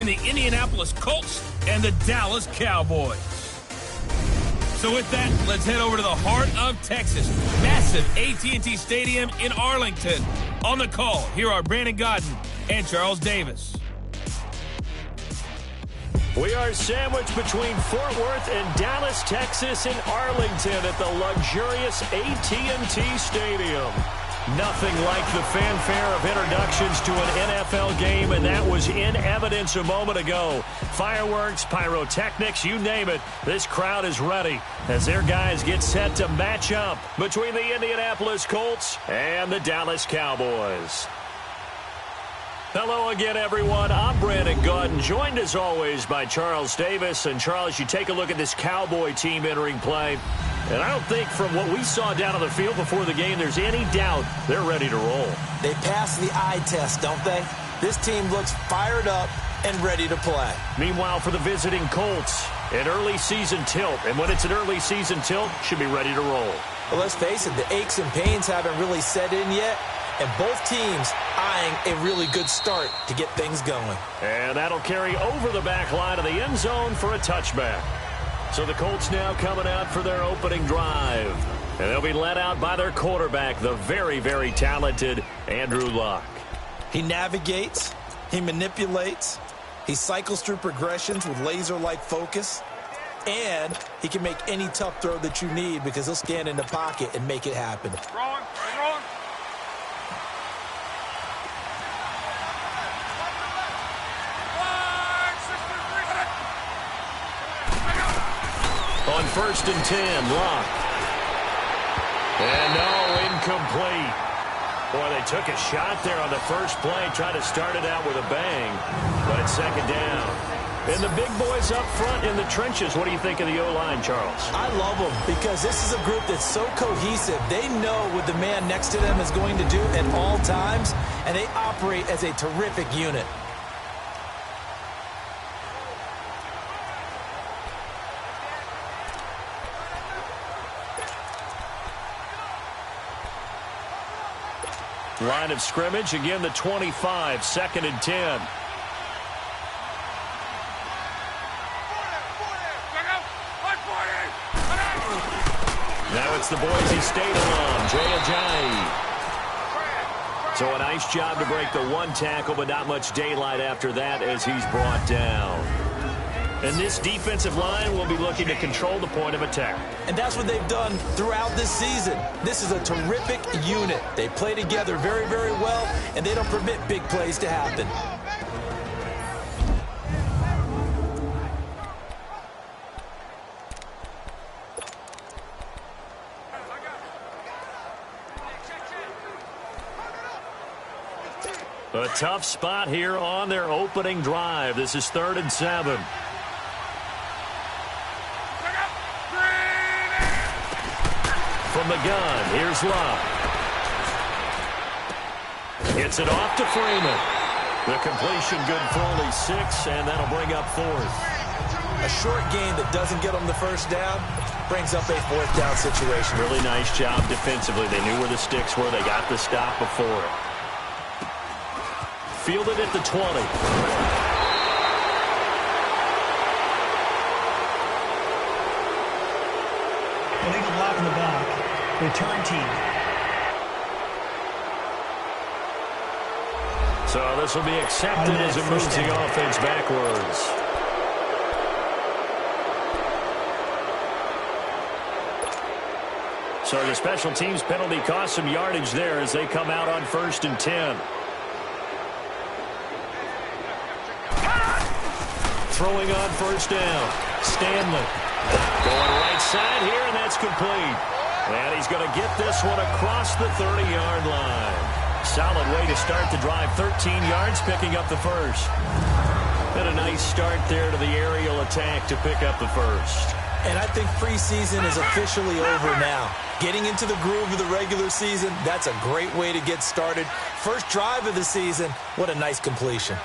the Indianapolis Colts and the Dallas Cowboys. So with that, let's head over to the heart of Texas. Massive AT&T Stadium in Arlington. On the call, here are Brandon Godden and Charles Davis. We are sandwiched between Fort Worth and Dallas, Texas in Arlington at the luxurious AT&T Stadium. Nothing like the fanfare of introductions to an NFL game, and that was in evidence a moment ago. Fireworks, pyrotechnics, you name it. This crowd is ready as their guys get set to match up between the Indianapolis Colts and the Dallas Cowboys. Hello again, everyone. I'm Brandon Godden, joined as always by Charles Davis. And Charles, you take a look at this Cowboy team entering play, and I don't think from what we saw down on the field before the game there's any doubt they're ready to roll. They passed the eye test, don't they? This team looks fired up and ready to play. Meanwhile, for the visiting Colts, an early season tilt. And when it's an early season tilt, should be ready to roll. Well, let's face it, the aches and pains haven't really set in yet. And both teams eyeing a really good start to get things going. And that'll carry over the back line of the end zone for a touchback. So the Colts now coming out for their opening drive. And they'll be led out by their quarterback, the very, very talented Andrew Luck. He navigates, he manipulates, he cycles through progressions with laser-like focus, and he can make any tough throw that you need because he'll stand in the pocket and make it happen. Wrong. On 1st and 10, Luck. And no, incomplete. Boy, they took a shot there on the first play, tried to start it out with a bang, but it's second down. And the big boys up front in the trenches, what do you think of the O-line, Charles? I love them because this is a group that's so cohesive. They know what the man next to them is going to do at all times, and they operate as a terrific unit. Line of scrimmage, again the 25, 2nd and 10. Now it's the Boise State alum, Jay Ajayi. So a nice job to break the one tackle, but not much daylight after that as he's brought down. And this defensive line will be looking to control the point of attack. And that's what they've done throughout this season. This is a terrific unit. They play together very, very well, and they don't permit big plays to happen. A tough spot here on their opening drive. This is 3rd and 7. From the gun, here's Luck. Gets it off to Freeman. The completion good for only 6, and that'll bring up 4th. A short game that doesn't get them the first down brings up a 4th down situation. Really nice job defensively. They knew where the sticks were. They got the stop before it. Fielded at the 20. Illegal block in the back. Return team. So this will be accepted as it moves the offense backwards. So the special teams penalty cost some yardage there as they come out on 1st and 10. Throwing on 1st down. Stanley. Going right side here, and that's complete. And he's going to get this one across the 30-yard line. Solid way to start the drive. 13 yards, picking up the first. And a nice start there to the aerial attack to pick up the first. And I think preseason is officially over now. Getting into the groove of the regular season, that's a great way to get started. First drive of the season, what a nice completion.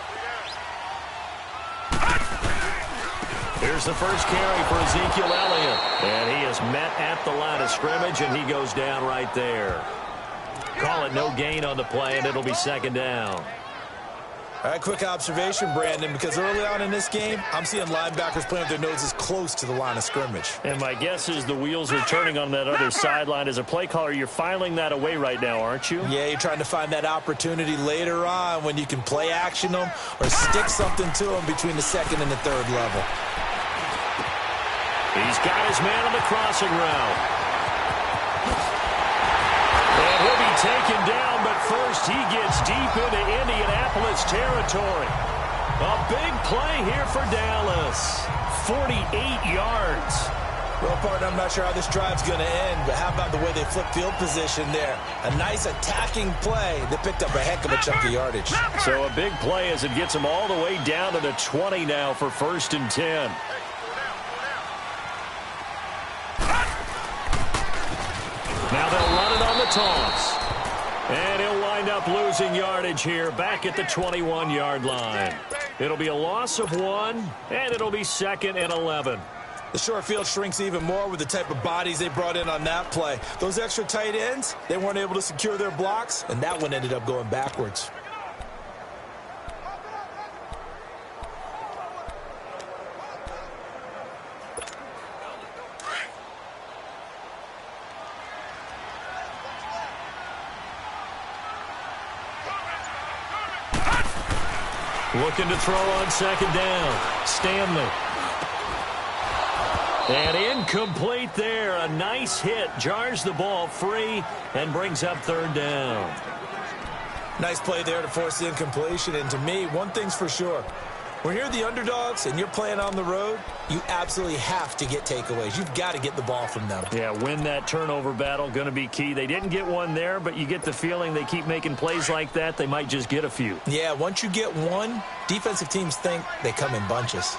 Here's the first carry for Ezekiel Elliott. And he is met at the line of scrimmage, and he goes down right there. Call it no gain on the play, and it'll be 2nd down. All right, quick observation, Brandon, because early on in this game, I'm seeing linebackers playing with their noses close to the line of scrimmage. And my guess is the wheels are turning on that other sideline. As a play caller, you're filing that away right now, aren't you? Yeah, you're trying to find that opportunity later on when you can play action them or stick something to them between the second and the third level. He's got his man on the crossing route. And he'll be taken down, but first he gets deep into Indianapolis territory. A big play here for Dallas. 48 yards. Well, partner, I'm not sure how this drive's going to end, but how about the way they flip field position there? A nice attacking play that picked up a heck of a chunk of yardage. So a big play as it gets them all the way down to the 20 now for 1st and 10. Now they'll run it on the toss. And he'll wind up losing yardage here back at the 21-yard line. It'll be a loss of 1, and it'll be 2nd and 11. The short field shrinks even more with the type of bodies they brought in on that play. Those extra tight ends, they weren't able to secure their blocks, and that one ended up going backwards. Looking to throw on 2nd down. Stanley. And incomplete there. A nice hit. Jars the ball free and brings up 3rd down. Nice play there to force the incompletion. And to me, one thing's for sure. When you're the underdogs and you're playing on the road, you absolutely have to get takeaways. You've got to get the ball from them. Yeah, win that turnover battle, going to be key. They didn't get one there, but you get the feeling they keep making plays like that, they might just get a few. Yeah, once you get one, defensive teams think they come in bunches.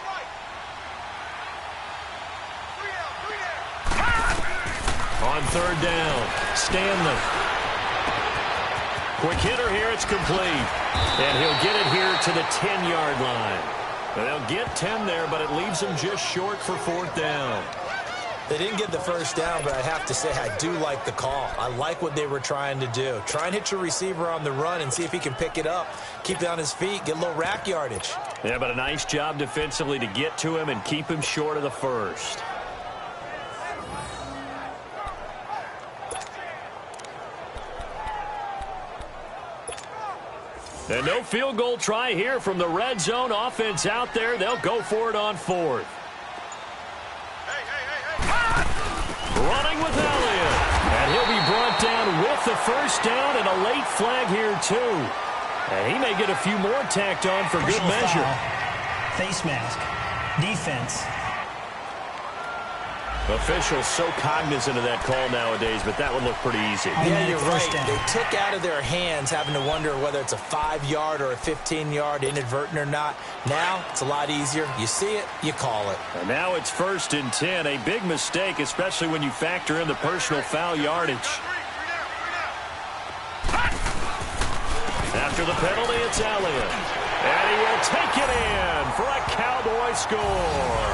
On 3rd down, Stanley. Quick hitter here, it's complete. And he'll get it here to the 10-yard line. They'll get 10 there, but it leaves them just short for 4th down. They didn't get the first down, but I have to say I do like the call. I like what they were trying to do. Try and hit your receiver on the run and see if he can pick it up. Keep it on his feet, get a little rack yardage. Yeah, but a nice job defensively to get to him and keep him short of the first. And no field goal try here from the red zone offense out there. They'll go for it on 4th. Running with Elliott. And he'll be brought down with the first down and a late flag here too. And he may get a few more tacked on for good measure. Foul. Face mask. Defense. Officials so cognizant of that call nowadays, but that would look pretty easy. Yeah, you're right. They took out of their hands having to wonder whether it's a 5-yard or a 15-yard, inadvertent or not. Now, it's a lot easier. You see it, you call it. And now it's 1st and 10. A big mistake, especially when you factor in the personal foul yardage. After the penalty, it's Elliott. And he will take it in for a Cowboy score.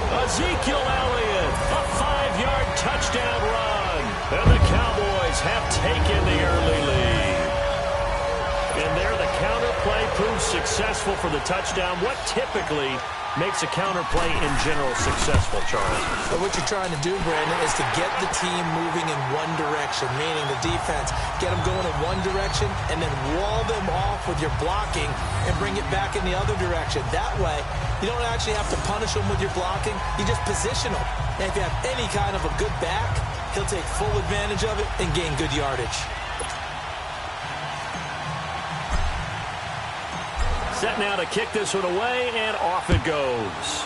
Ezekiel Elliott, a 5-yard touchdown run. And the Cowboys have taken the early lead. And there the counter play proves successful for the touchdown. What typically makes a counter play in general successful, Charles? But what you're trying to do, Brandon, is to get the team moving in one direction, meaning the defense, get them going in one direction and then wall them off with your blocking and bring it back in the other direction. That way, you don't actually have to punish them with your blocking. You just position them. And if you have any kind of a good back, he'll take full advantage of it and gain good yardage. Set now to kick this one away, and off it goes.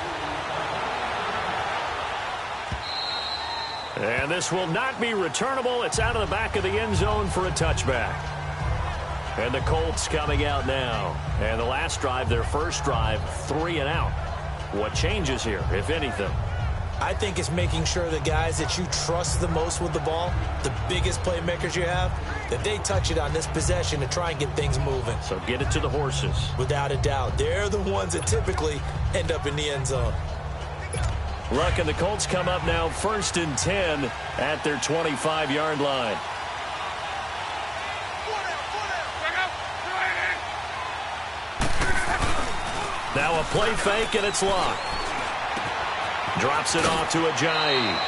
And this will not be returnable. It's out of the back of the end zone for a touchback. And the Colts coming out now. And the last drive, their first drive, 3 and out. What changes here, if anything? I think it's making sure the guys that you trust the most with the ball, the biggest playmakers you have, that they touch it on this possession to try and get things moving. So get it to the horses. Without a doubt. They're the ones that typically end up in the end zone. Look, and the Colts come up now 1st and 10 at their 25-yard line. Now a play fake, and it's locked. Drops it off to Ajayi.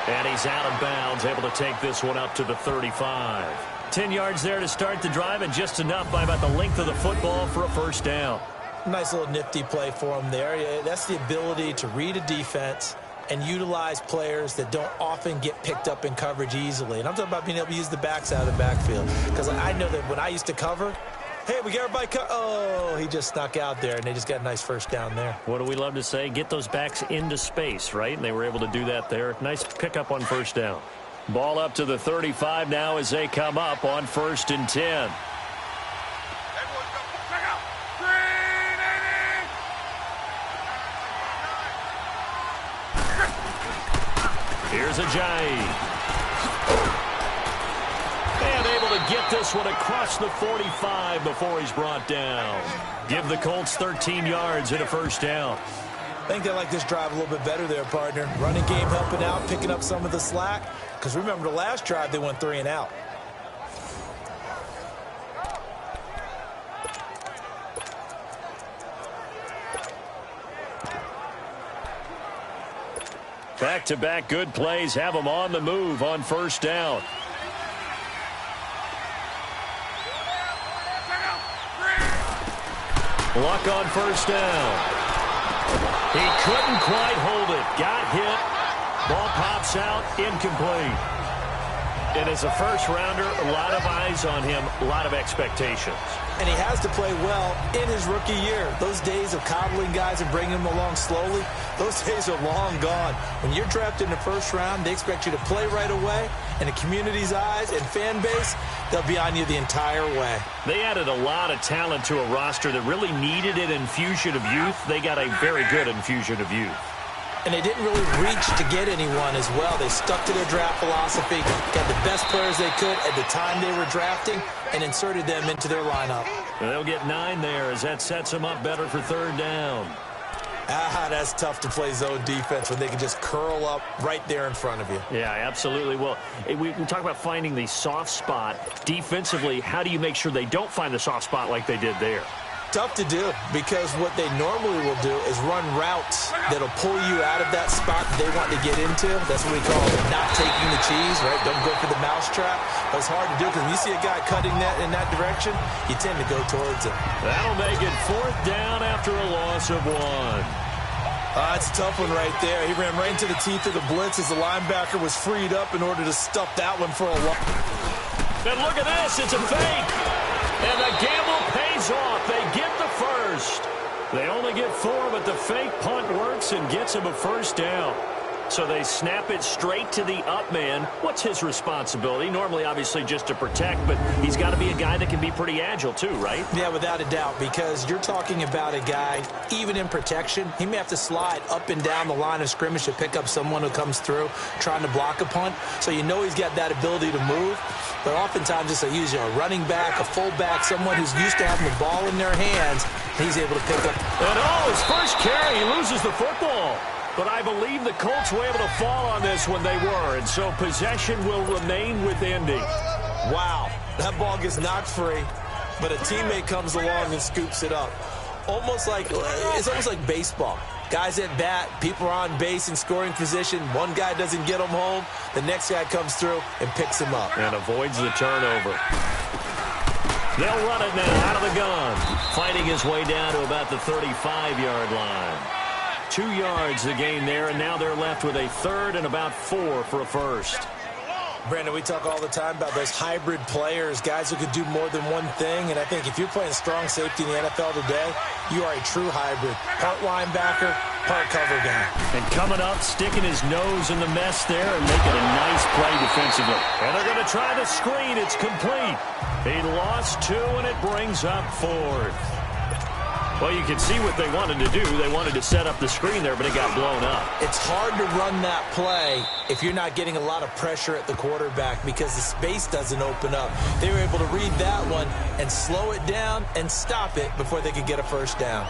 And he's out of bounds, able to take this one up to the 35. 10 yards there to start the drive, and just enough by about the length of the football for a first down. Nice little nifty play for him there. That's the ability to read a defense and utilize players that don't often get picked up in coverage easily. And I'm talking about being able to use the backs out of the backfield. Because I know that when I used to cover, hey, we got everybody oh, he just snuck out there, and they just got a nice first down there. What do we love to say? Get those backs into space, right? And they were able to do that there. Nice pickup on first down. Ball up to the 35 now as they come up on 1st and 10. Here's Ajayi. And able to get this one across the 45 before he's brought down. Give the Colts 13 yards and a first down. I think they like this drive a little bit better there, partner. Running game helping out, picking up some of the slack. Because remember, the last drive, they went 3 and out. Back-to-back good plays have them on the move on first down. Luck on first down. He couldn't quite hold it. Got hit. Ball pops out. Incomplete. And as a first-rounder, a lot of eyes on him, a lot of expectations. And he has to play well in his rookie year. Those days of coddling guys and bringing them along slowly, those days are long gone. When you're drafted in the first round, they expect you to play right away. And the community's eyes and fan base, they'll be on you the entire way. They added a lot of talent to a roster that really needed an infusion of youth. They got a very good infusion of youth. And they didn't really reach to get anyone as well. They stuck to their draft philosophy, got the best players they could at the time they were drafting, and inserted them into their lineup. And they'll get 9 there as that sets them up better for 3rd down. That's tough to play zone defense when they can just curl up right there in front of you. Yeah, absolutely. Well, we talk about finding the soft spot. Defensively, how do you make sure they don't find the soft spot like they did there? Tough to do, because what they normally will do is run routes that'll pull you out of that spot they want to get into. That's what we call not taking the cheese, right? Don't go for the mousetrap. But it's hard to do because when you see a guy cutting that in that direction, you tend to go towards him. That'll make it 4th down after a loss of 1. That's a tough one right there. He ran right into the teeth of the blitz as the linebacker was freed up in order to stuff that one for a while. And look at this. It's a fake. And the gamble pays off. They get the first. They only get 4, but the fake punt works and gets them a first down. So they snap it straight to the up man. What's his responsibility? Normally, obviously, just to protect, but he's got to be a guy that can be pretty agile too, right? Yeah, without a doubt, because you're talking about a guy, even in protection, he may have to slide up and down the line of scrimmage to pick up someone who comes through trying to block a punt. So you know he's got that ability to move. But oftentimes it's usually a running back, a fullback, someone who's used to having the ball in their hands. He's able to pick up. And his first carry, he loses the football. But I believe the Colts were able to fall on this when they were, and so possession will remain with Indy. Wow, that ball gets knocked free, but a teammate comes along and scoops it up. It's almost like baseball. Guys at bat, people are on base in scoring position. One guy doesn't get him home. The next guy comes through and picks him up. And avoids the turnover. They'll run it now out of the gun. Fighting his way down to about the 35-yard line. 2 yards the gain there, and now they're left with a 3rd and about 4 for a first. Brandon, we talk all the time about those hybrid players, guys who could do more than one thing. And I think if you're playing strong safety in the NFL today, you are a true hybrid. Part linebacker, part cover guy. And coming up, sticking his nose in the mess there and making a nice play defensively. And they're going to try the screen. It's complete. He lost 2, and it brings up 4th. Well, you can see what they wanted to do. They wanted to set up the screen there, but it got blown up. It's hard to run that play if you're not getting a lot of pressure at the quarterback because the space doesn't open up. They were able to read that one and slow it down and stop it before they could get a first down.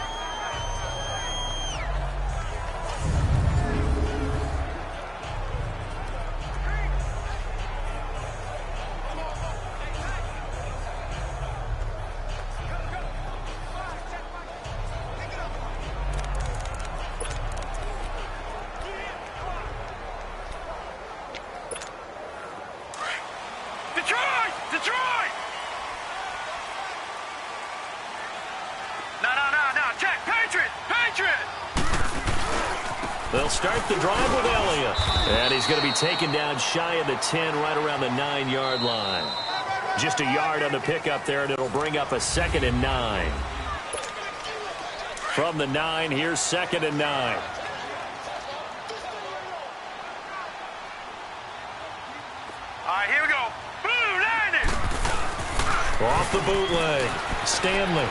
They'll start the drive with Elliott. And he's going to be taken down shy of the 10, right around the 9-yard line. Just a yard on the pickup there, and it'll bring up a 2nd and 9. From the 9, here's 2nd and 9. All right, here we go. Boom, landed. Off the bootleg, Stanley.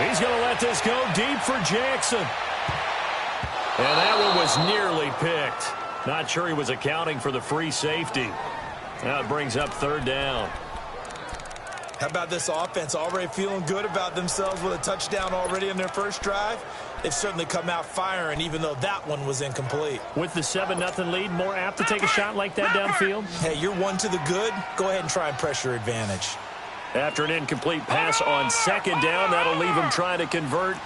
He's going to let this go deep for Jackson. And that one was nearly picked. Not sure he was accounting for the free safety. Now it brings up 3rd down. How about this offense already feeling good about themselves with a touchdown already in their first drive? They've certainly come out firing, even though that one was incomplete. With the 7-0 lead, more apt to take a shot like that downfield? Hey, you're one to the good. Go ahead and try and press your advantage. After an incomplete pass on 2nd down, that'll leave him trying to convert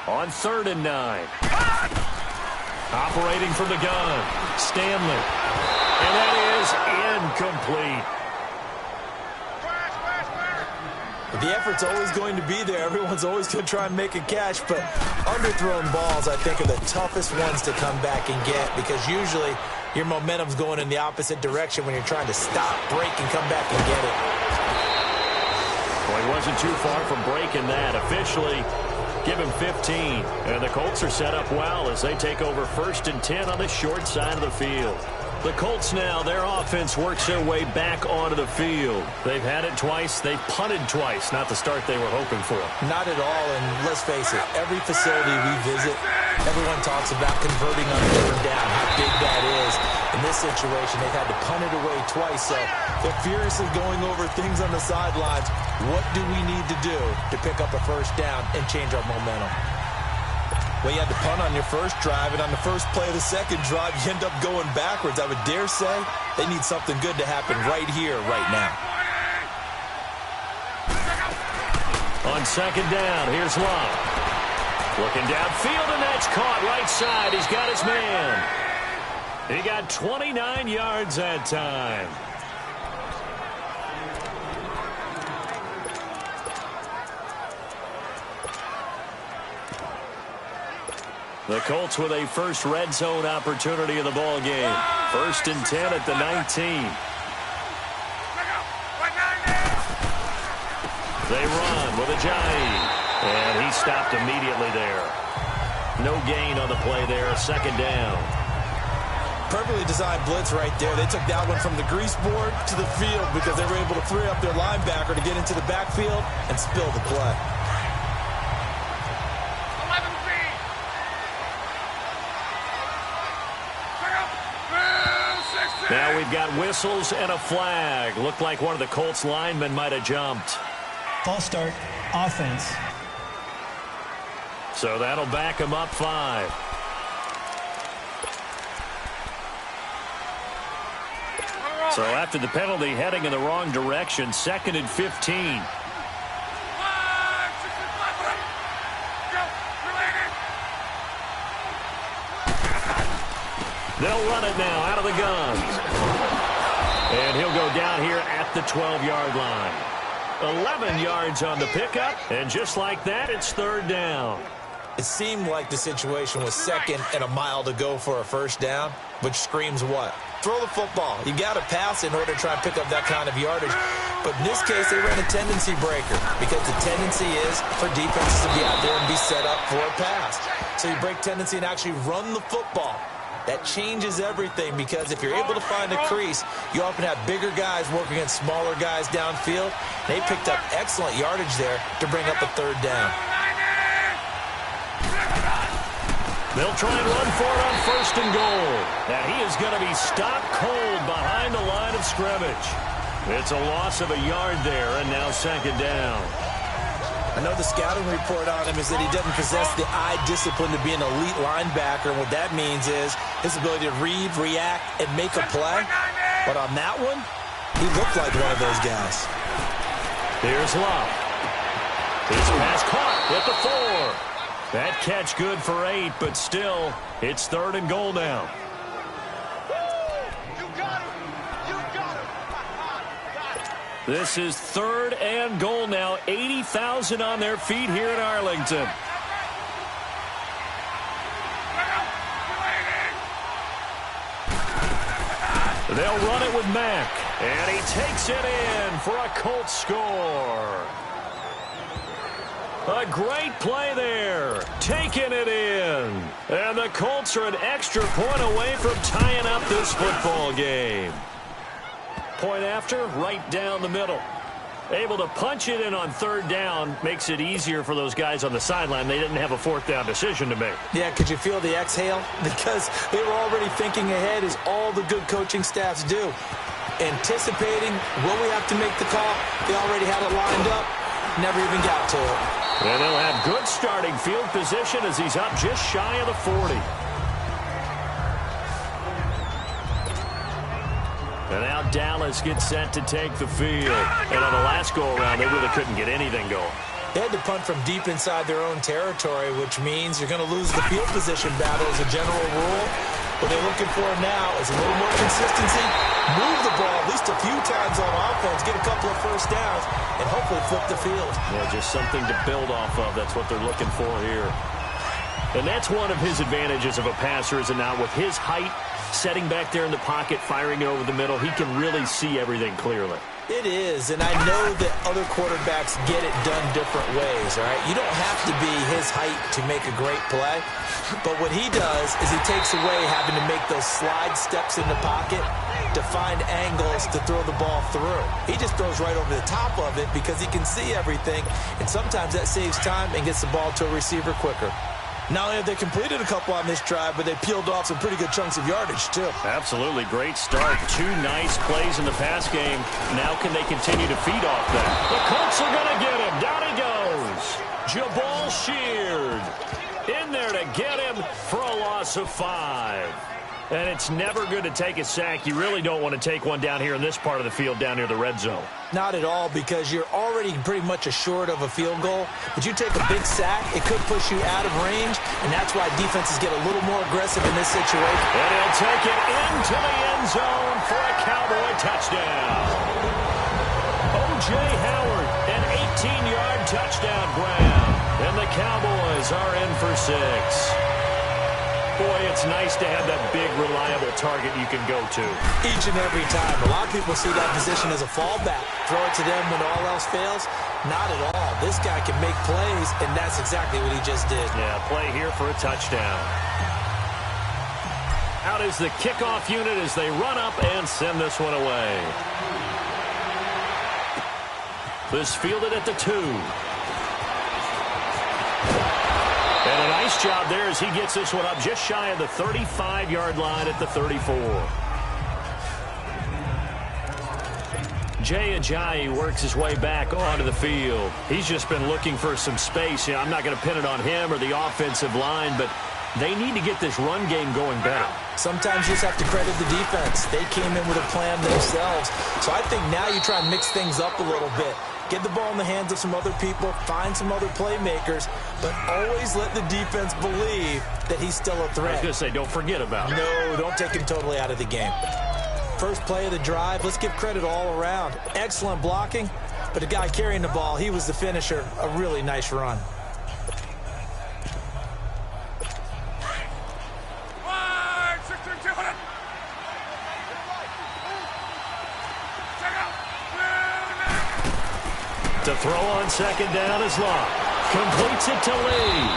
on 3rd and 9. Operating from the gun, Stanley. And that is incomplete. The effort's always going to be there. Everyone's always going to try and make a catch, but underthrown balls, I think, are the toughest ones to come back and get, because usually your momentum's going in the opposite direction when you're trying to stop, break, and come back and get it. Well, he wasn't too far from breaking that. Officially, give him 15. And the Colts are set up well as they take over 1st and 10 on the short side of the field. The Colts now, their offense works their way back onto the field. They've had it twice. They've punted twice. Not the start they were hoping for. Not at all, and let's face it, every facility we visit, everyone talks about converting on 3rd down, how big that is. In this situation, they've had to punt it away twice, so they're furiously going over things on the sidelines. What do we need to do to pick up a 1st down and change our momentum? Well, you had to punt on your first drive, and on the first play of the second drive, you end up going backwards. I would dare say they need something good to happen right here, right now. On 2nd down, here's Love. Looking downfield, and that's caught right side. He's got his man. He got 29 yards that time. The Colts with a first red zone opportunity in the ball game. 1st and 10 at the 19. They run with Ajayi, and he stopped immediately there. No gain on the play there, 2nd down. Perfectly designed blitz right there. They took that one from the grease board to the field because they were able to free up their linebacker to get into the backfield and spill the play. Now we've got whistles and a flag. Looked like one of the Colts linemen might have jumped. False start, offense. So that'll back him up 5. So after the penalty, heading in the wrong direction, 2nd and 15. They'll run it now out of the gun. And he'll go down here at the 12-yard line. 11 yards on the pickup, and just like that, it's 3rd down. It seemed like the situation was 2nd and a mile to go for a 1st down, which screams what? Throw the football. You got to pass in order to try and pick up that kind of yardage. But in this case, they ran a tendency breaker because the tendency is for defenses to be out there and be set up for a pass. So you break tendency and actually run the football. That changes everything because if you're able to find a crease, you often have bigger guys working against smaller guys downfield. They picked up excellent yardage there to bring up a 3rd down. They'll try and run for it on 1st and goal. And he is going to be stopped cold behind the line of scrimmage. It's a loss of a yard there, and now 2nd down. I know the scouting report on him is that he doesn't possess the eye discipline to be an elite linebacker. And what that means is his ability to read, react, and make a play. But on that one, he looked like one of those guys. Here's Love. His pass caught at the 4. That catch good for 8, but still, it's 3rd and goal now. This is 3rd and goal now. 80,000 on their feet here in Arlington. They'll run it with Mack, and he takes it in for a Colts score. A great play there, taking it in. And the Colts are an extra point away from tying up this football game. Point after, right down the middle. Able to punch it in on third down makes it easier for those guys on the sideline. They didn't have a fourth down decision to make. Yeah, could you feel the exhale? Because they were already thinking ahead, as all the good coaching staffs do. Anticipating, will we have to make the call? They already had it lined up. Never even got to it. And they'll have good starting field position as he's up just shy of the 40. And now Dallas gets set to take the field. And on the last go-around, they really couldn't get anything going. They had to punt from deep inside their own territory, which means you're going to lose the field position battle as a general rule. What they're looking for now is a little more consistency, move the ball at least a few times on offense, get a couple of first downs, and hopefully flip the field. Yeah, just something to build off of. That's what they're looking for here. And that's one of his advantages of a passer, is it not? With his height, setting back there in the pocket, firing it over the middle, he can really see everything clearly. It is, and I know that other quarterbacks get it done different ways, all right? You don't have to be his height to make a great play, but what he does is he takes away having to make those slide steps in the pocket to find angles to throw the ball through. He just throws right over the top of it because he can see everything, and sometimes that saves time and gets the ball to a receiver quicker. Not only have they completed a couple on this drive, but they peeled off some pretty good chunks of yardage, too. Absolutely. Great start. 2 nice plays in the pass game. Now can they continue to feed off that? The Colts are going to get him. Down he goes. Jabal Sheard in there to get him for a loss of 5. And it's never good to take a sack. You really don't want to take one down here in this part of the field, down near the red zone. Not at all, because you're already pretty much assured of a field goal. But you take a big sack, it could push you out of range, and that's why defenses get a little more aggressive in this situation. And he'll take it into the end zone for a Cowboy touchdown. O.J. Howard, an 18-yard touchdown grab. And the Cowboys are in for 6. Boy, it's nice to have that big, reliable target you can go to. Each and every time. A lot of people see that position as a fallback. Throw it to them when all else fails. Not at all. This guy can make plays, and that's exactly what he just did. Yeah, play here for a touchdown. Out is the kickoff unit as they run up and send this one away. This fielded at the 2. And a nice job there as he gets this one up just shy of the 35-yard line at the 34. Jay Ajayi works his way back onto the field. He's just been looking for some space. I'm not going to pin it on him or the offensive line, but they need to get this run game going better. Sometimes you just have to credit the defense. They came in with a plan themselves. So I think now you try and mix things up a little bit. Get the ball in the hands of some other people, find some other playmakers, but always let the defense believe that he's still a threat. I was going to say, don't forget about it. No, don't take him totally out of the game. First play of the drive, let's give credit all around. Excellent blocking, but the guy carrying the ball, he was the finisher. A really nice run. To throw on second down is Locke. Completes it to Lee.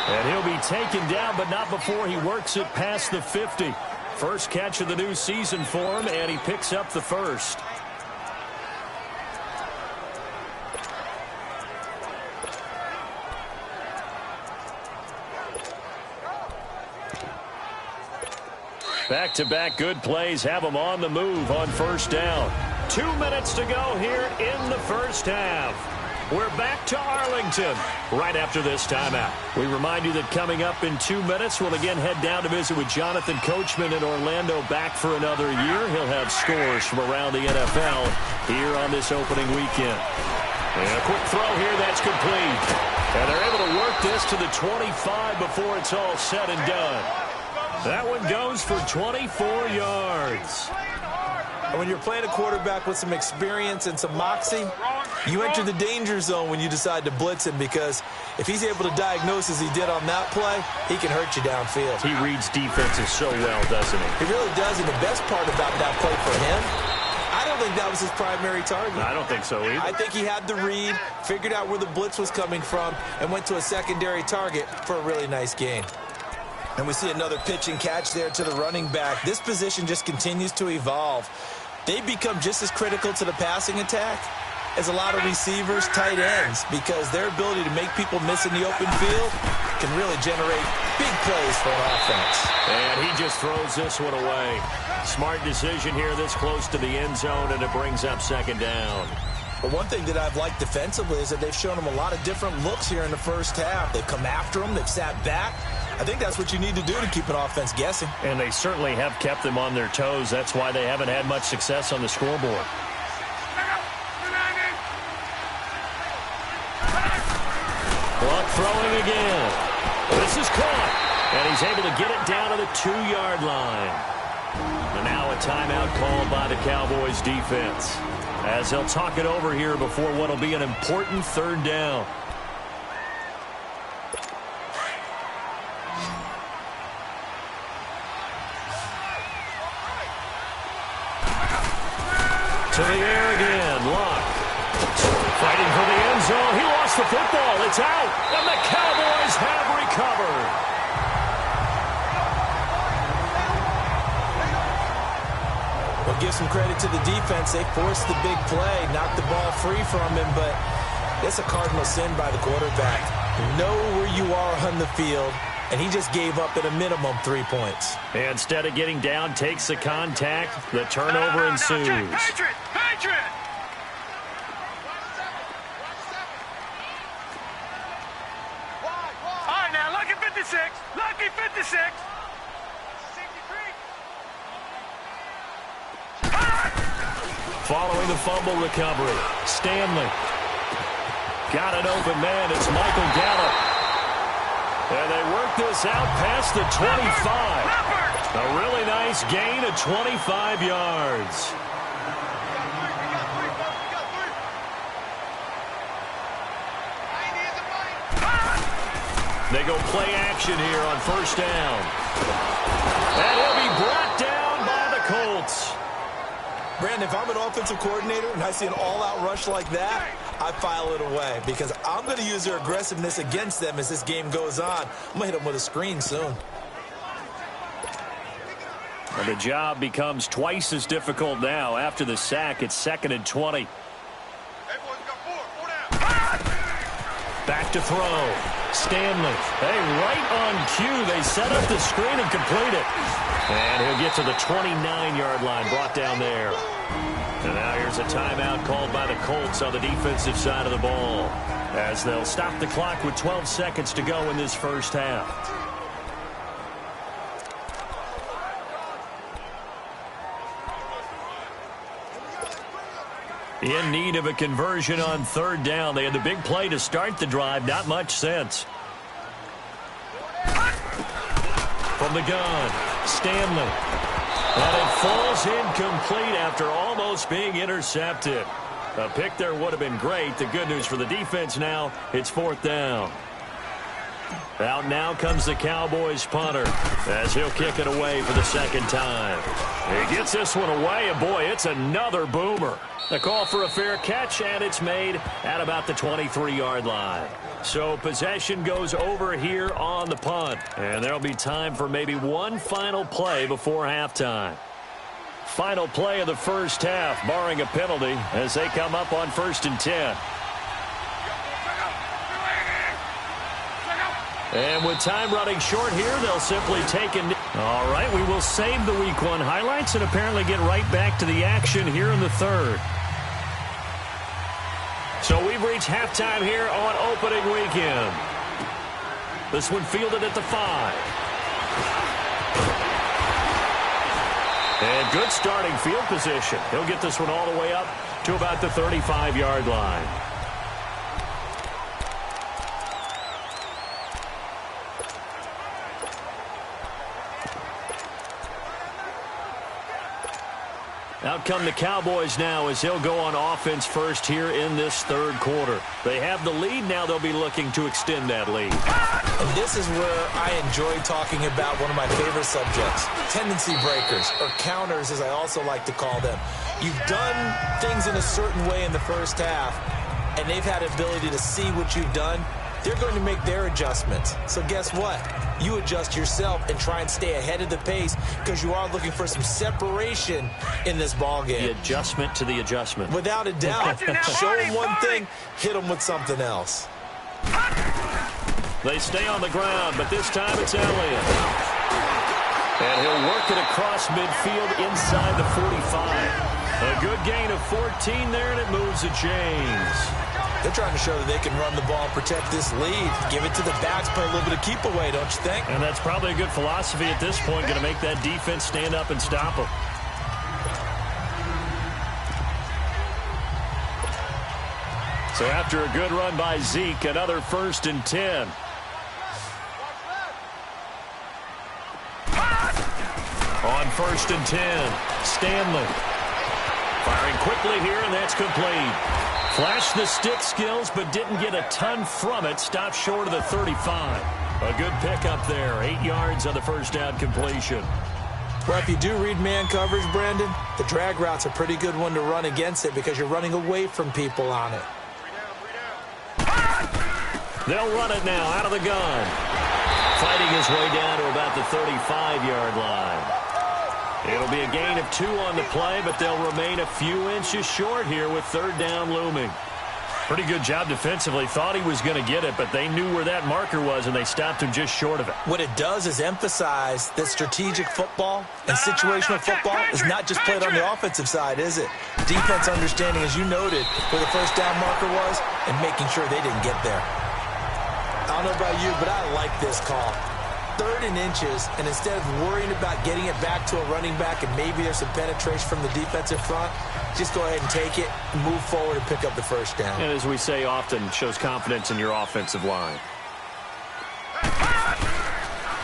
And he'll be taken down, but not before he works it past the 50. First catch of the new season for him, and he picks up the first. Back-to-back good plays have them on the move on first down. 2 minutes to go here in the first half. We're back to Arlington right after this timeout. We remind you that coming up in 2 minutes, we'll again head down to visit with Jonathan Coachman in Orlando, back for another year. He'll have scores from around the NFL here on this opening weekend. And a quick throw here, that's complete. And they're able to work this to the 25 before it's all said and done. That one goes for 24 yards. When you're playing a quarterback with some experience and some moxie, You enter the danger zone when you decide to blitz him, because if he's able to diagnose as he did on that play, he can hurt you downfield. He reads defenses so well, doesn't he? He really does, and the best part about that play for him, I don't think that was his primary target. I don't think so either. I think he had the read, figured out where the blitz was coming from, and went to a secondary target for a really nice gain. And we see another pitch and catch there to the running back. This position just continues to evolve. They become just as critical to the passing attack as a lot of receivers, tight ends, because their ability to make people miss in the open field can really generate big plays for an offense. And he just throws this one away. Smart decision here this close to the end zone, and it brings up second down. But one thing that I've liked defensively is that they've shown them a lot of different looks here in the first half. They've come after them. They've sat back. I think that's what you need to do to keep an offense guessing. And they certainly have kept them on their toes. That's why they haven't had much success on the scoreboard. Clock throwing again. This is caught. And he's able to get it down to the 2-yard line. And now a timeout called by the Cowboys defense, as they'll talk it over here before what will be an important third down. To the air again, Locke. Fighting for the end zone. He lost the football. It's out. And the Cowboys have recovered. Well, give some credit to the defense. They forced the big play, knocked the ball free from him, but it's a cardinal sin by the quarterback. Know where you are on the field, and he just gave up at a minimum 3 points. And instead of getting down, takes the contact. The turnover ensues. Patriot! Patriot! All right, now, lucky 56. Lucky 56. Following the fumble recovery, Stanley. Got an open man. It's Michael Gallup. And they work this out past the 25. A really nice gain of 25 yards. They go play action here on first down. And he'll be brought down by the Colts. Brandon, if I'm an offensive coordinator and I see an all-out rush like that, I file it away, because I'm going to use their aggressiveness against them as this game goes on. I'm going to hit them with a screen soon. And the job becomes twice as difficult now. After the sack, it's 2nd and 20. Back to throw. Stanley. Hey, right on cue. They set up the screen and complete it. And he'll get to the 29-yard line, brought down there. And now here's a timeout called by the Colts on the defensive side of the ball, as they'll stop the clock with 12 seconds to go in this first half. In need of a conversion on third down. They had the big play to start the drive. Not much sense. From the gun, Stanley. And it falls incomplete after almost being intercepted. A pick there would have been great. The good news for the defense now, it's 4th down. Out now comes the Cowboys punter, as he'll kick it away for the second time. He gets this one away, and boy, it's another boomer. A call for a fair catch, and it's made at about the 23-yard line. So possession goes over here on the punt, and there'll be time for maybe one final play before halftime. Final play of the first half, barring a penalty, as they come up on 1st and 10. And with time running short here, they'll simply take it. All right, we will save the Week 1 highlights and apparently get right back to the action here in the third. So we've reached halftime here on opening weekend. This one fielded at the 5. And good starting field position. He'll get this one all the way up to about the 35-yard line. Out come the Cowboys now as he'll go on offense first here in this third quarter. They have the lead. Now they'll be looking to extend that lead. And this is where I enjoy talking about one of my favorite subjects, tendency breakers, or counters as I also like to call them. You've done things in a certain way in the first half, and they've had the ability to see what you've done. They're going to make their adjustments. So guess what? You adjust yourself and try and stay ahead of the pace because you are looking for some separation in this ballgame. The adjustment to the adjustment. Without a doubt. Show them one thing, hit them with something else. They stay on the ground, but this time it's Elliott. And he'll work it across midfield inside the 45. A good gain of 14 there, and it moves to James. They're trying to show that they can run the ball and protect this lead. Give it to the backs, play a little bit of keep away, don't you think? And that's probably a good philosophy at this point, going to make that defense stand up and stop them. So after a good run by Zeke, another 1st and 10. On 1st and 10, Stanley. Firing quickly here, and that's complete. Flashed the stick skills, but didn't get a ton from it. Stopped short of the 35. A good pickup there. 8 yards on the first down completion. Well, if you do read man coverage, Brandon, the drag route's a pretty good one to run against it because you're running away from people on it. They'll run it now out of the gun. Fighting his way down to about the 35-yard line. It'll be a gain of 2 on the play, but they'll remain a few inches short here with 3rd down looming. Pretty good job defensively. Thought he was going to get it, but they knew where that marker was, and they stopped him just short of it. What it does is emphasize that strategic football and situational football is not just played on the offensive side, is it? Defense understanding, as you noted, where the 1st down marker was and making sure they didn't get there. I don't know about you, but I like this call. 3rd and inches, and instead of worrying about getting it back to a running back and maybe there's some penetration from the defensive front, just go ahead and take it, move forward, and pick up the 1st down. And as we say often, shows confidence in your offensive line.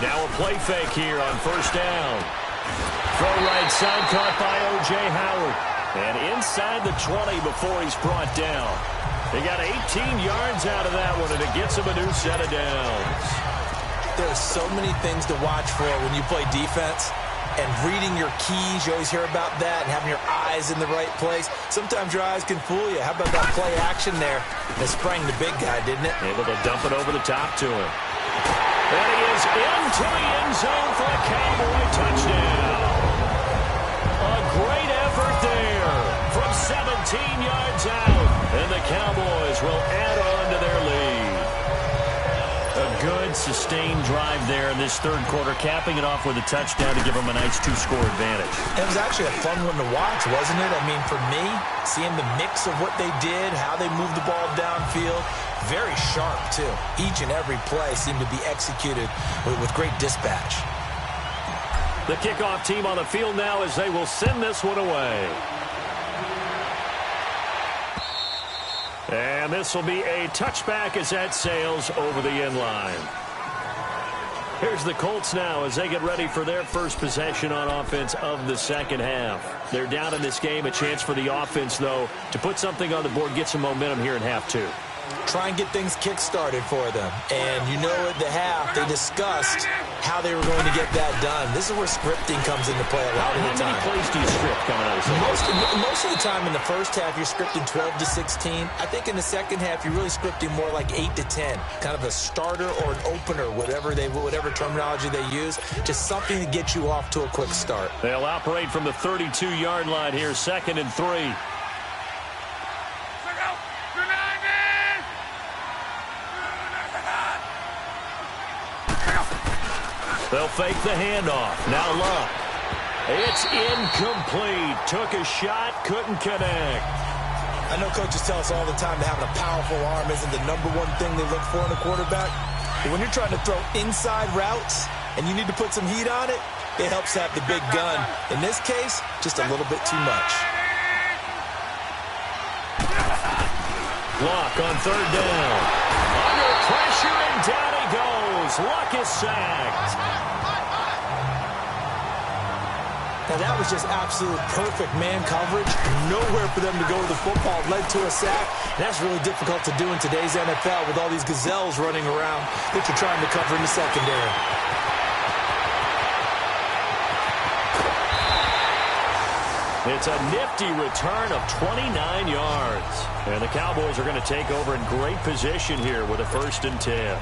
Now a play fake here on 1st down. Throw right side caught by O.J. Howard. And inside the 20 before he's brought down. They got 18 yards out of that one, and it gets him a new set of downs. There's so many things to watch for when you play defense, and reading your keys, you always hear about that, and having your eyes in the right place. Sometimes your eyes can fool you. How about that play action there that sprang the big guy, didn't it? Able to dump it over the top to him. And he is into the end zone for a Cowboy touchdown. A great effort there from 17 yards out, and the Cowboys will add on to their lead. A good, sustained drive there in this 3rd quarter, capping it off with a touchdown to give them a nice 2-score advantage. It was actually a fun one to watch, wasn't it? I mean, for me, seeing the mix of what they did, how they moved the ball downfield, very sharp, too. Each and every play seemed to be executed with great dispatch. The kickoff team on the field now as they will send this one away. And this will be a touchback as that sails over the end line. Here's the Colts now as they get ready for their first possession on offense of the 2nd half. They're down in this game. A chance for the offense, though, to put something on the board, get some momentum here in half 2. Try and get things kick-started for them. And you know at the half, they discussed how they were going to get that done. This is where scripting comes into play a lot of the time. How many plays do you script coming out of this? Most of the time in the first half, you're scripting 12 to 16. I think in the second half, you're really scripting more like 8 to 10. Kind of a starter or an opener, whatever terminology they use. Just something to get you off to a quick start. They'll operate from the 32-yard line here, 2nd and 3. They'll fake the handoff. Now Luck. It's incomplete. Took a shot, couldn't connect. I know coaches tell us all the time that having a powerful arm isn't the #1 thing they look for in a quarterback. But when you're trying to throw inside routes and you need to put some heat on it, it helps have the big gun. In this case, just a little bit too much. Luck on 3rd down. Under pressure, and down he goes. Luck is sacked. Now, that was just absolute perfect man coverage. Nowhere for them to go with the football. Led to a sack. And that's really difficult to do in today's NFL with all these gazelles running around that you're trying to cover in the secondary. It's a nifty return of 29 yards. And the Cowboys are going to take over in great position here with a 1st and 10.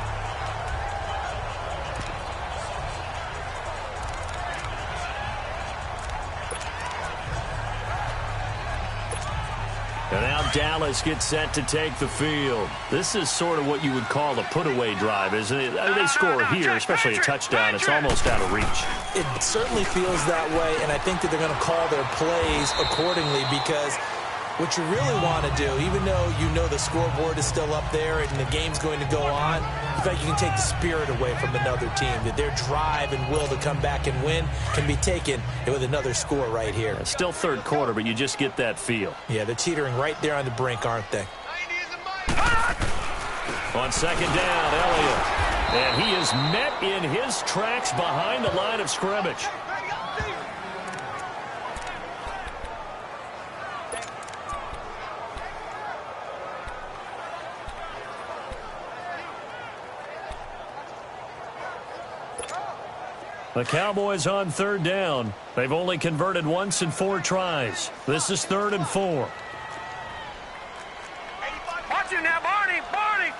And now Dallas gets set to take the field. This is sort of what you would call a put-away drive, isn't it? They score here, especially a touchdown. It's almost out of reach. It certainly feels that way, and I think that they're going to call their plays accordingly because what you really want to do, even though you know the scoreboard is still up there and the game's going to go on, in fact, you can take the spirit away from another team. That their drive and will to come back and win can be taken with another score right here. It's still 3rd quarter, but you just get that feel. Yeah, they're teetering right there on the brink, aren't they? On 2nd down, Elliott. And he is met in his tracks behind the line of scrimmage. The Cowboys on 3rd down. They've only converted once in 4 tries. This is 3rd and 4. Watch him now, Barney! Barney!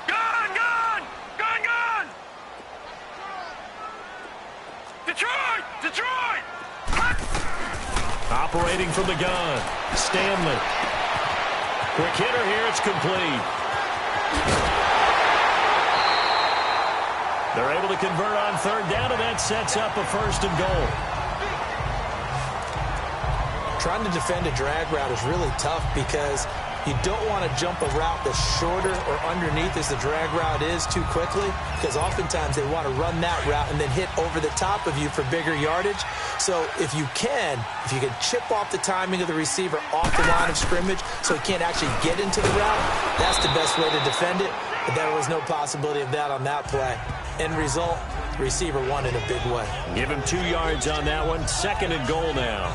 Gun! Gun! Gun! Gun! Detroit! Detroit! Operating from the gun. Stanley. Quick hitter here. It's complete. They're able to convert on 3rd down, and that sets up a 1st and goal. Trying to defend a drag route is really tough because you don't want to jump a route that's shorter or underneath as the drag route is too quickly, because oftentimes they want to run that route and then hit over the top of you for bigger yardage. So if you can chip off the timing of the receiver off the line of scrimmage so he can't actually get into the route, that's the best way to defend it. But there was no possibility of that on that play. End result, receiver won in a big way. Give him 2 yards on that one. 2nd and goal now.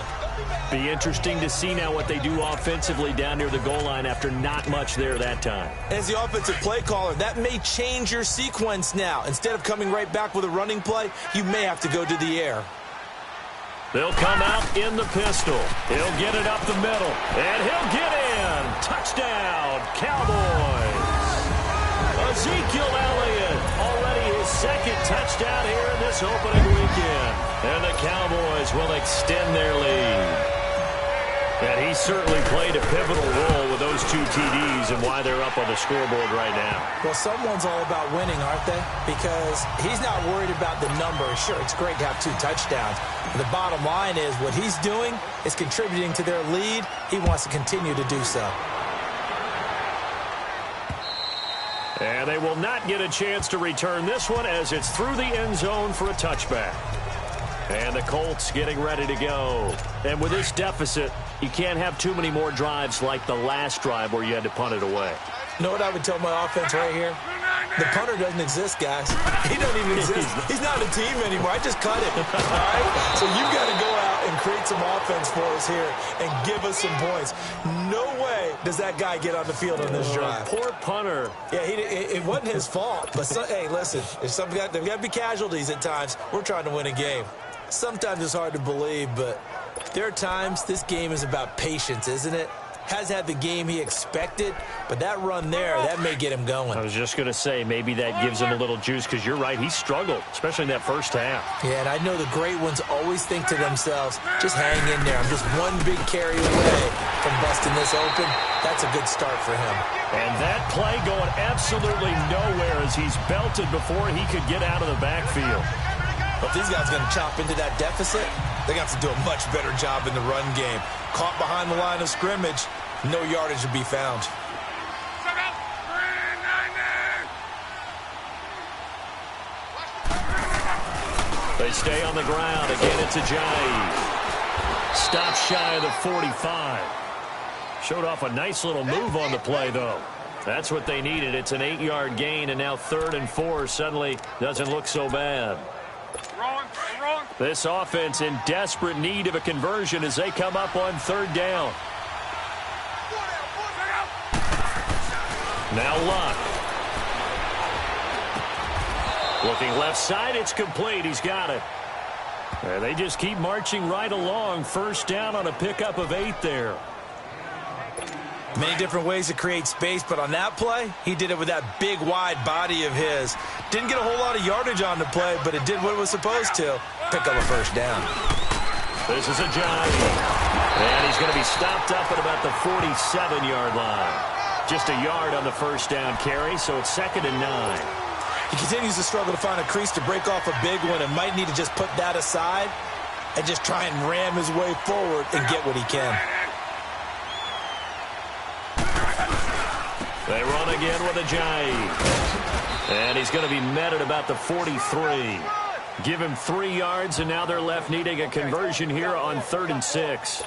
Be interesting to see now what they do offensively down near the goal line after not much there that time. As the offensive play caller, that may change your sequence now. Instead of coming right back with a running play, you may have to go to the air. They'll come out in the pistol. He'll get it up the middle, and he'll get in. Touchdown, Cowboys. Ezekiel Elliott, already his 2nd touchdown here in this opening weekend. And the Cowboys will extend their lead. And he certainly played a pivotal role with those 2 TDs and why they're up on the scoreboard right now. Well, someone's all about winning, aren't they? Because he's not worried about the number. Sure, it's great to have 2 touchdowns. But the bottom line is what he's doing is contributing to their lead. He wants to continue to do so. And they will not get a chance to return this one as it's through the end zone for a touchback. And the Colts getting ready to go. And with this deficit, you can't have too many more drives like the last drive where you had to punt it away. You know what I would tell my offense right here? The punter doesn't exist, guys. He doesn't even exist. He's not a team anymore. I just cut him. All right? So you've got to go out and create some offense for us here and give us some points. No way does that guy get on the field on this drive. Poor punter. Yeah, it wasn't his fault. But, hey, listen, there's got to be casualties at times. We're trying to win a game. Sometimes it's hard to believe, but there are times this game is about patience, isn't it? Has had the game he expected, but that run there, that may get him going. I was just going to say, maybe that gives him a little juice, because you're right, he struggled, especially in that first half. Yeah, and I know the great ones always think to themselves, just hang in there. I'm just one big carry away from busting this open. That's a good start for him. And that play going absolutely nowhere as he's belted before he could get out of the backfield. But these guys are going to chop into that deficit. They got to do a much better job in the run game. Caught behind the line of scrimmage, no yardage to be found. They stay on the ground. Again, it's Ajayi. Stop shy of the 45. Showed off a nice little move on the play, though. That's what they needed. It's an 8-yard gain, and now 3rd and 4 suddenly doesn't look so bad. This offense in desperate need of a conversion as they come up on third down. Now Luck. Looking left side, it's complete. He's got it. And they just keep marching right along. First down on a pickup of 8 there. Many different ways to create space, but on that play, he did it with that big, wide body of his. Didn't get a whole lot of yardage on the play, but it did what it was supposed to. Pick up a first down. This is a giant. And he's going to be stopped up at about the 47-yard line. Just a yard on the first down carry, so it's 2nd and 9. He continues to struggle to find a crease to break off a big one and might need to just put that aside and just try and ram his way forward and get what he can. They run again with a jive. And he's going to be met at about the 43. Give him 3 yards, and now they're left needing a conversion here on 3rd and 6.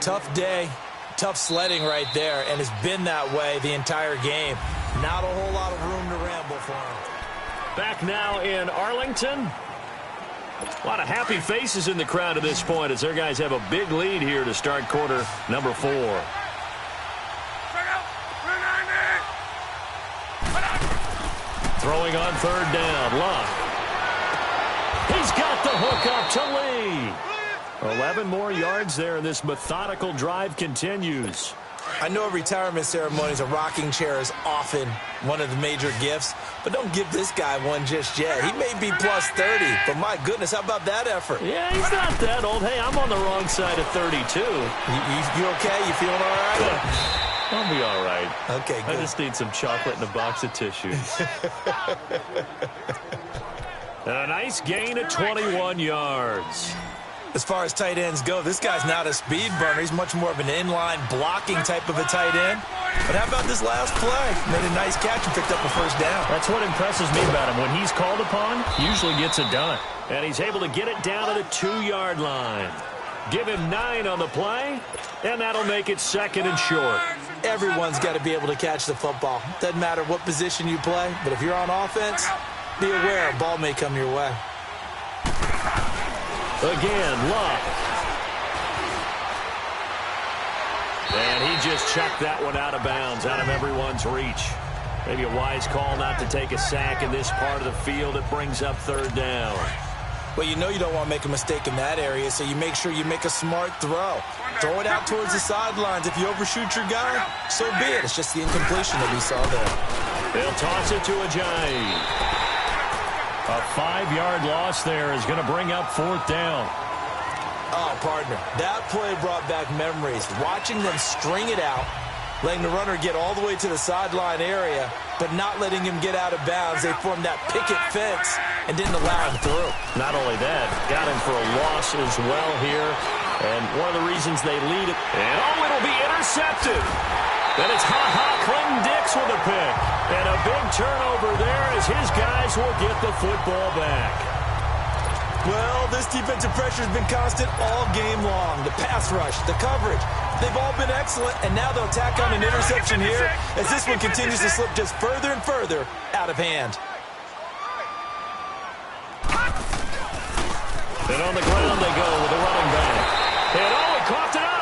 Tough day, tough sledding right there, and it's been that way the entire game. Not a whole lot of room to ramble for him. Back now in Arlington. A lot of happy faces in the crowd at this point as their guys have a big lead here to start quarter number 4. Throwing on third down, Luck. He's got the hook up to Lee. 11 more yards there, and this methodical drive continues. I know at retirement ceremonies, a rocking chair is often one of the major gifts, but don't give this guy one just yet. He may be plus 30, but my goodness, how about that effort? Yeah, he's not that old. Hey, I'm on the wrong side of 32. You okay? You feeling all right? I'll be all right. Okay, good. I just need some chocolate and a box of tissues. A nice gain of 21 yards. As far as tight ends go, this guy's not a speed burner. He's much more of an inline blocking type of a tight end. But how about this last play? Made a nice catch and picked up a first down. That's what impresses me about him. When he's called upon, usually gets it done. And he's able to get it down to the 2-yard line. Give him 9 on the play, and that'll make it 2nd and short. Everyone's got to be able to catch the football. Doesn't matter what position you play, but if you're on offense, be aware a ball may come your way. Again, Luck. And he just chucked that one out of bounds, out of everyone's reach. Maybe a wise call not to take a sack in this part of the field. It brings up third down. Well, you know you don't want to make a mistake in that area, so you make sure you make a smart throw. Throw it out towards the sidelines. If you overshoot your guy, so be it. It's just the incompletion that we saw there. They'll toss it to Ajayi. A 5-yard loss there is going to bring up 4th down. Oh, partner, that play brought back memories. Watching them string it out, letting the runner get all the way to the sideline area, but not letting him get out of bounds. They formed that picket fence and didn't allow him through. Not only that, got him for a loss as well here. And one of the reasons they lead it. And it'll be intercepted. Then it's Clinton-Dix with a pick. And a big turnover there as his guys will get the football back. Well, this defensive pressure has been constant all game long. The pass rush, the coverage, they've all been excellent, and now they'll tack on an interception here as this one continues to slip just further and further out of hand. And on the ground they go with a running back. And he coughed it up.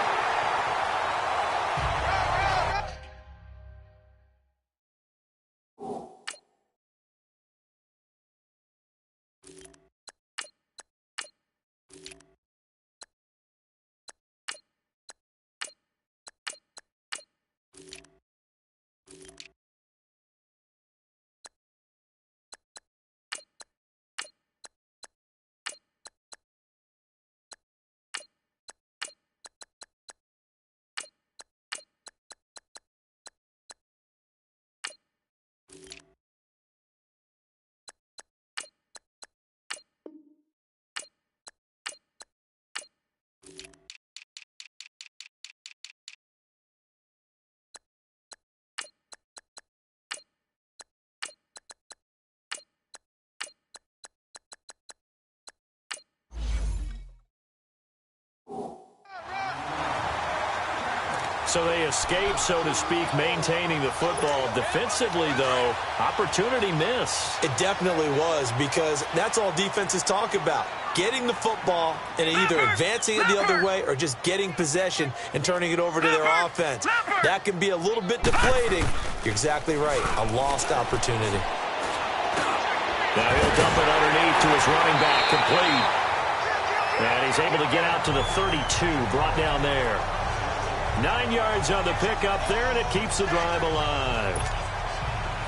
So they escape, so to speak, maintaining the football. Defensively, though, opportunity miss. It definitely was, because that's all defenses talk about. Getting the football and either advancing it the other way or just getting possession and turning it over to their offense. That can be a little bit deflating. You're exactly right. A lost opportunity. Now he'll dump it underneath to his running back, complete. And he's able to get out to the 32, brought down there. 9 yards on the pickup there, and it keeps the drive alive.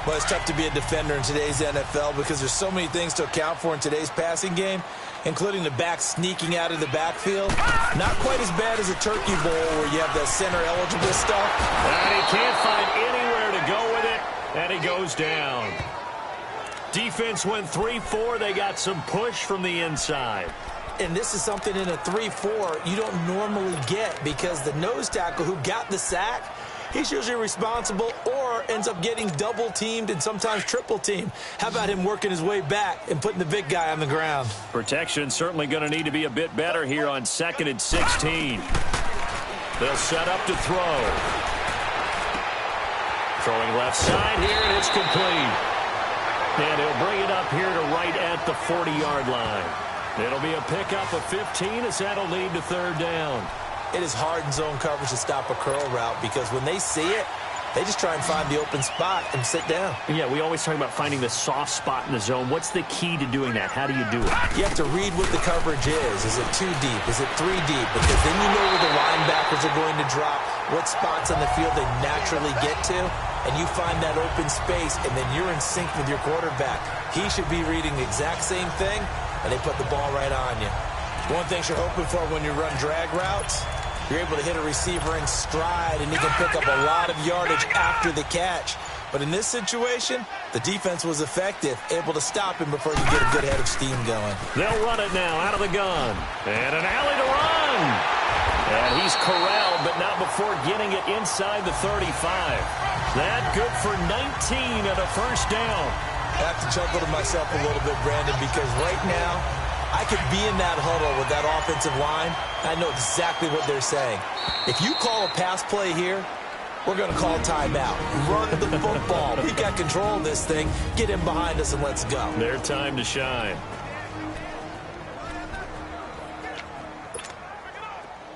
Well, it's tough to be a defender in today's NFL because there's so many things to account for in today's passing game, including the back sneaking out of the backfield. Not quite as bad as a turkey bowl where you have the center-eligible stuff. And he can't find anywhere to go with it, and he goes down. Defense went 3-4. They got some push from the inside. And this is something in a 3-4 you don't normally get, because the nose tackle who got the sack, he's usually responsible or ends up getting double-teamed and sometimes triple-teamed. How about him working his way back and putting the big guy on the ground? Protection certainly going to need to be a bit better here on 2nd and 16. They'll set up to throw. Throwing left side here, and it's complete. And he'll bring it up here to right at the 40-yard line. It'll be a pickup of 15 as that'll lead to 3rd down. It is hard in zone coverage to stop a curl route, because when they see it, they just try and find the open spot and sit down. Yeah, we always talk about finding the soft spot in the zone. What's the key to doing that? How do you do it? You have to read what the coverage is. Is it 2 deep? Is it 3 deep? Because then you know where the linebackers are going to drop, what spots on the field they naturally get to, and you find that open space, and then you're in sync with your quarterback. He should be reading the exact same thing, and they put the ball right on you. One thing you're hoping for when you run drag routes, you're able to hit a receiver in stride, and he can pick up a lot of yardage after the catch. But in this situation, the defense was effective, able to stop him before you get a good head of steam going. They'll run it now out of the gun. And an alley to run. And he's corralled, but not before getting it inside the 35. That good for 19 and a 1st down. I have to chuckle to myself a little bit, Brandon, because right now I could be in that huddle with that offensive line. I know exactly what they're saying. If you call a pass play here, we're going to call timeout. Run the football. We got control of this thing. Get him behind us and let's go. Their time to shine.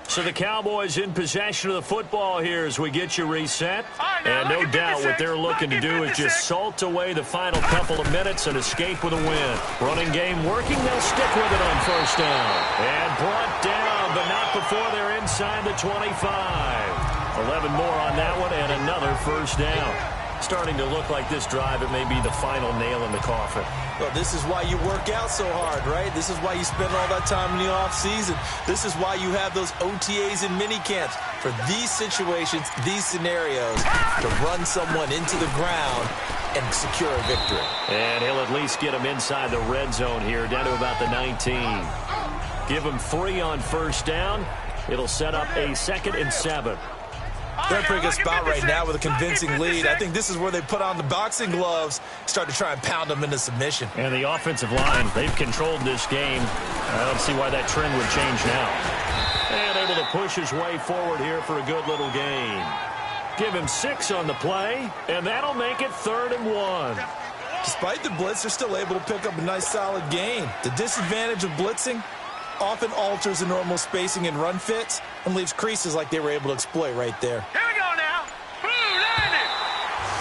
So the Cowboys in possession of the football here as we get you reset. And no doubt what they're looking to do is just salt away the final couple of minutes and escape with a win. Running game working. They'll stick with it on 1st down. And brought down, but not before they're inside the 25. 11 more on that one and another 1st down. Starting to look like this drive, it may be the final nail in the coffin. Well, this is why you work out so hard, right? This is why you spend all that time in the offseason. This is why you have those OTAs and minicamps for these situations, these scenarios, to run someone into the ground and secure a victory. And he'll at least get him inside the red zone here, down to about the 19. Give him 3 on 1st down. It'll set up a 2nd and 7. They're in a pretty good spot right now with a convincing lead. I think this is where they put on the boxing gloves, start to try and pound them into submission. And the offensive line, they've controlled this game. I don't see why that trend would change now. And able to push his way forward here for a good little gain. Give him 6 on the play, and that'll make it 3rd and 1. Despite the blitz, they're still able to pick up a nice solid gain. The disadvantage of blitzing often alters the normal spacing and run fits and leaves creases like they were able to exploit right there. Here we go now. Blue 90.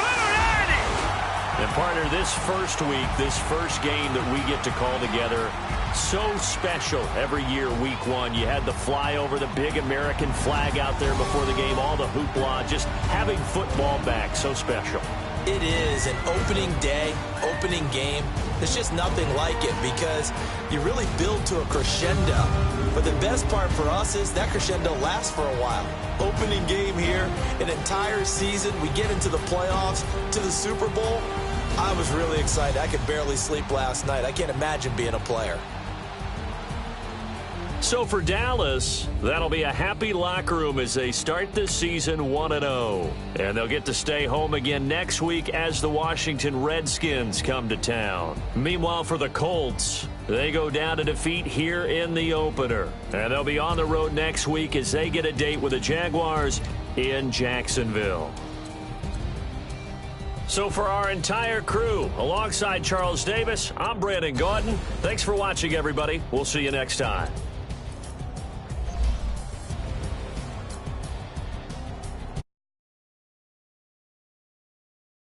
Blue 90. And partner, this first week, this first game that we get to call together, so special every year, week 1. You had the flyover, the big American flag out there before the game, all the hoopla, just having football back, so special. It is an opening day, opening game. There's just nothing like it because you really build to a crescendo. But the best part for us is that crescendo lasts for a while. Opening game here, an entire season. We get into the playoffs, to the Super Bowl. I was really excited. I could barely sleep last night. I can't imagine being a player. So for Dallas, that'll be a happy locker room as they start this season 1-0. And they'll get to stay home again next week as the Washington Redskins come to town. Meanwhile, for the Colts, they go down to defeat here in the opener. And they'll be on the road next week as they get a date with the Jaguars in Jacksonville. So for our entire crew, alongside Charles Davis, I'm Brandon Gaudin. Thanks for watching, everybody. We'll see you next time.